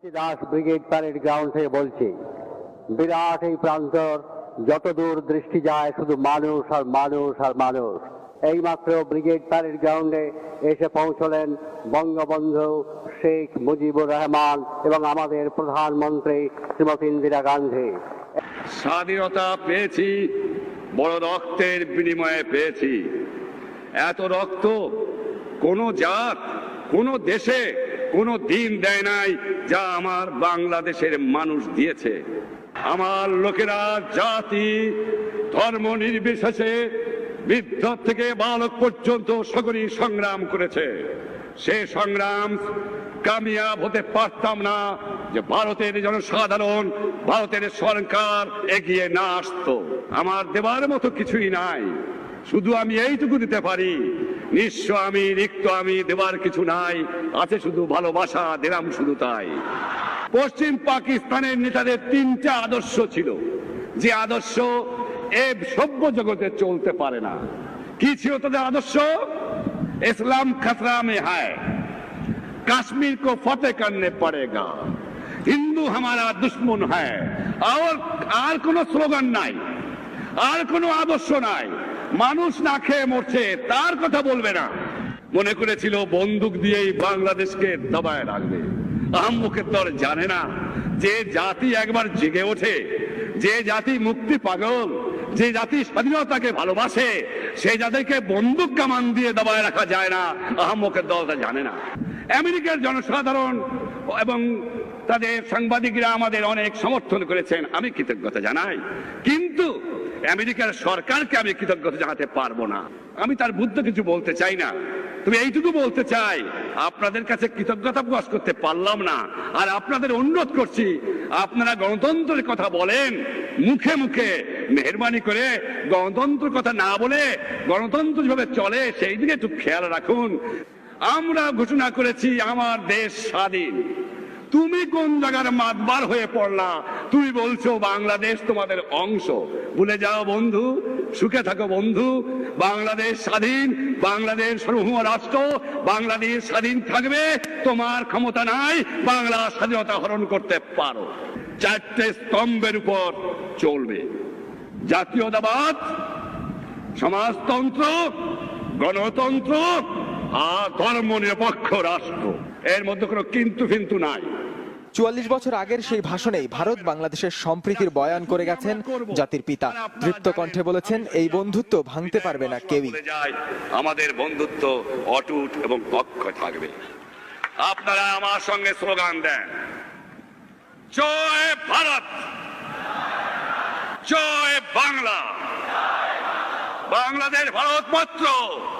Das brigade parade ground থেকে বলছি, বিরাট এই প্রান্তর, যতদূর দৃষ্টি যায় শুধু মানুষ আর মানুষ আর মানুষ। এইমাত্র ব্রিগেড প্যারেড গ্রাউন্ডে এসে পৌঁছলেন বঙ্গবন্ধু শেখ মুজিবুর রহমান এবং আমাদের প্রধানমন্ত্রী শ্রীমতী ইন্দিরা গান্ধী। স্বাধীনতা পেয়েছি বড় রক্তের বিনিময়ে পেয়েছি। এত রক্ত কোন জাত কোন দেশে কোন দিন দেয় নাই যা আমার বাংলাদেশের মানুষ দিয়েছে। আমার লোকেরা জাতি ধর্ম নির্বিশেষে বৃদ্ধ থেকে বালক পর্যন্ত সকলেই সংগ্রাম করেছে। সে সংগ্রাম কামিয়াব হতে পারতাম না যে ভারতের জনসাধারণ, ভারতের সরকার এগিয়ে না আসতো। আমার দেবার মতো কিছুই নাই, শুধু আমি এইটুকু দিতে পারি, নিঃস্ব আমি, রিক্ত আমি, দেবার কিছু নাই, আছে শুধু ভালোবাসা, দিলাম শুধু তাই। পশ্চিম পাকিস্তানের নেতাদের তিনটা আদর্শ ছিল, যে আদর্শ এ সভ্য জগতে চলতে পারে না। কি ছিল তাদের আদর্শ? ইসলাম खतरा में है, কাশ্মীর को फतेह करने पड़ेगा, হিন্দু हमारा दुश्मन है। আর কোন স্লোগান নাই, আর কোন আদর্শ নাই। মানুষ না খেয়ে মরছে, তার কথা বলবে না। মনে করেছিল বন্দুক দিয়েই বাংলাদেশকে দবায় রাখবে। আহম্মকের দল জানে না যে জাতি একবার জেগে ওঠে, যে জাতি মুক্তি পাগল, যে জাতি স্বাধীনতাকে ভালোবাসে, সেই জাতিকে বন্দুক কামান দিয়ে দবায় রাখা যায় না। আহম্মকের দলটা জানে না। আমেরিকার জনসাধারণ এবং তাদের সাংবাদিকরা আমাদের অনেক সমর্থন করেছেন, আমি কৃতজ্ঞতা জানাই। কিন্তু আমেরিকার সরকারকে আমি কৃতজ্ঞতা জানাতে পারবো না। আমি তার বুদ্ধ কিছু বলতে চাই না, তবে এইটুকু বলতে চাই, আপনাদের কাছে কৃতজ্ঞতা প্রকাশ করতে পারলাম না। আর আপনাদের অনুরোধ করছি, আপনারা গণতন্ত্রের কথা বলেন মুখে মুখে, মেহরবানি করে গণতন্ত্রের কথা না বলে গণতন্ত্র যেভাবে চলে সেই দিকে একটু খেয়াল রাখুন। আমরা ঘোষণা করেছি আমার দেশ স্বাধীন। তুমি কোন জায়গার মাতবার হয়ে পড়লা? তুমি বলছো বাংলাদেশ তোমাদের অংশ। ভুলে যাও বন্ধু, সুখে থাকো বন্ধু। বাংলাদেশ স্বাধীন, বাংলাদেশ সার্বভৌম রাষ্ট্র, বাংলাদেশ স্বাধীন থাকবে। তোমার ক্ষমতা নাই বাংলা স্বাধীনতা হরণ করতে পারো। চারটে স্তম্ভের উপর চলবে: জাতীয়তাবাদ, সমাজতন্ত্র, গণতন্ত্র আর ধর্মনিরপেক্ষ রাষ্ট্র। এর মধ্যে কোনো কিন্তু ফিন্তু নাই। ৪৪ বছর আগের সেই ভাষণেই ভারত বাংলাদেশের সম্প্রীতির বয়ান করে গেছেন জাতির পিতা। তৃপ্ত কণ্ঠে বলেছেন, এই বন্ধুত্ব ভাঙতে পারবে না কেউই। আমাদের বন্ধুত্ব অটুট এবং অক্ষয় থাকবে। আপনারা আমার সঙ্গে স্লোগান দেন, জয় ভারত, জয় বাংলা, বাংলাদেশ ভারত মাত্র।